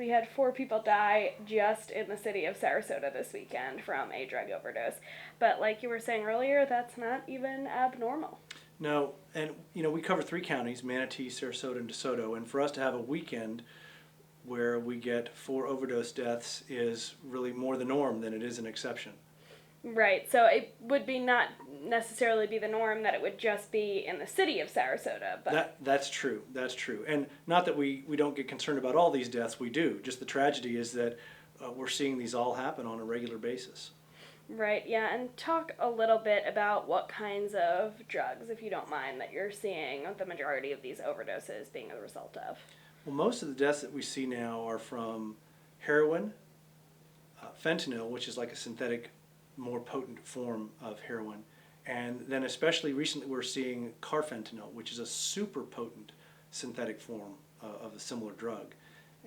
we had 4 people die just in the city of Sarasota this weekend from a drug overdose. But like you were saying earlier, that's not even abnormal. No, and we cover 3 counties, Manatee, Sarasota, and DeSoto, and for us to have a weekend where we get 4 overdose deaths is really more the norm than it is an exception. Right, so it would be not necessarily be the norm that it would just be in the city of Sarasota, but That's true. That's true. And not that we don't get concerned about all these deaths, we do. Just the tragedy is that we're seeing these all happen on a regular basis. right, yeah, and talk a little bit about what kinds of drugs, if you don't mind, that you're seeing the majority of these overdoses being a result of. Well, most of the deaths that we see now are from heroin, fentanyl, which is like a synthetic, more potent form of heroin, and then especially recently we're seeing carfentanil, which is a super potent synthetic form of a similar drug.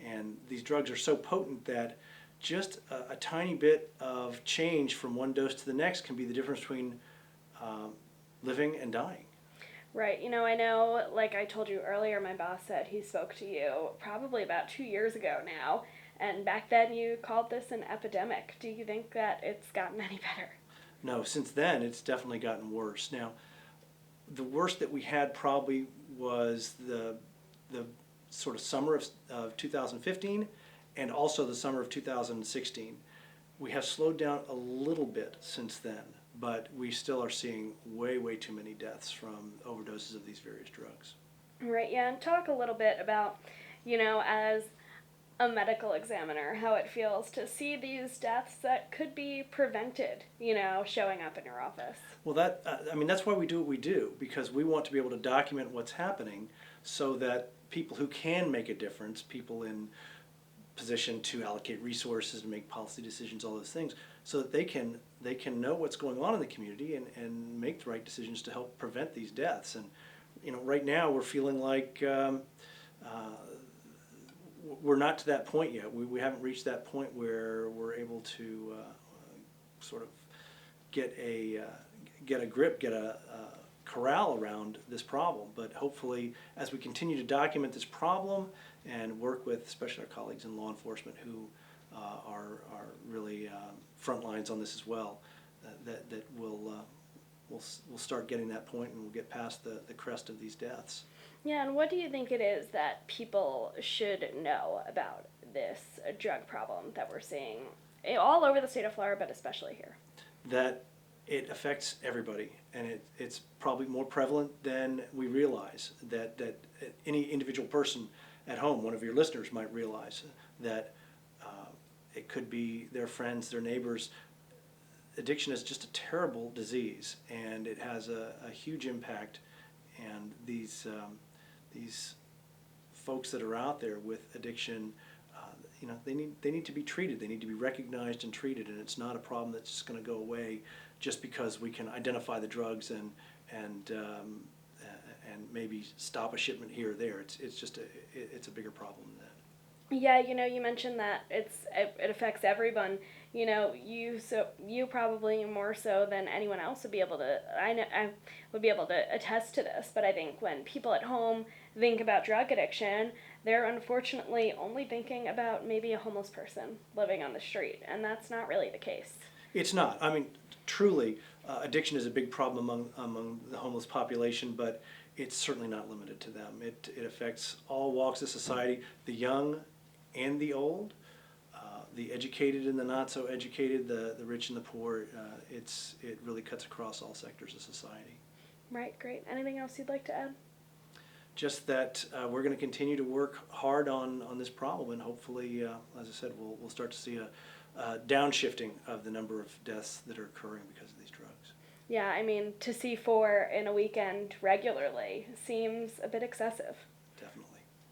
And these drugs are so potent that just a tiny bit of change from one dose to the next can be the difference between living and dying. Right, I know, like I told you earlier, my boss said he spoke to you probably about 2 years ago now, and back then you called this an epidemic. Do you think that it's gotten any better? No, since then it's definitely gotten worse. Now, the worst that we had probably was the sort of summer of 2015 and also the summer of 2016. We have slowed down a little bit since then, but we still are seeing way, way too many deaths from overdoses of these various drugs. Right, yeah, and talk a little bit about, as a medical examiner, how it feels to see these deaths that could be prevented, showing up in your office. Well, that's why we do what we do, because we want to be able to document what's happening so that people who can make a difference, people in position to allocate resources and make policy decisions, all those things, so that they can know what's going on in the community and make the right decisions to help prevent these deaths. And right now we're feeling like we're not to that point yet. We haven't reached that point where we're able to sort of get a grip, get a corral around this problem. But hopefully, as we continue to document this problem and work with, especially our colleagues in law enforcement who are really front lines on this as well, that we'll start getting that point and we'll get past the crest of these deaths. Yeah, and what do you think it is that people should know about this drug problem that we're seeing all over the state of Florida, but especially here? That it affects everybody, and it's probably more prevalent than we realize. That any individual person at home, one of your listeners might realize that it could be their friends, their neighbors. Addiction is just a terrible disease, and it has a huge impact. And these folks that are out there with addiction, they need to be treated. They need to be recognized and treated, and it's not a problem that's just going to go away just because we can identify the drugs and maybe stop a shipment here or there. It's a bigger problem than that. Yeah, you mentioned that it affects everyone. You probably more so than anyone else would be able to. I would be able to attest to this. But I think when people at home think about drug addiction, they're unfortunately only thinking about maybe a homeless person living on the street, and that's not really the case. It's not. I mean, truly, addiction is a big problem among the homeless population, but it's certainly not limited to them. It affects all walks of society, the young and the old, the educated and the not so educated, the rich and the poor. It really cuts across all sectors of society. Right, great. Anything else you'd like to add? Just that we're going to continue to work hard on this problem, and hopefully, as I said, we'll start to see a downshifting of the number of deaths that are occurring because of these drugs. Yeah, I mean, to see 4 in a weekend regularly seems a bit excessive.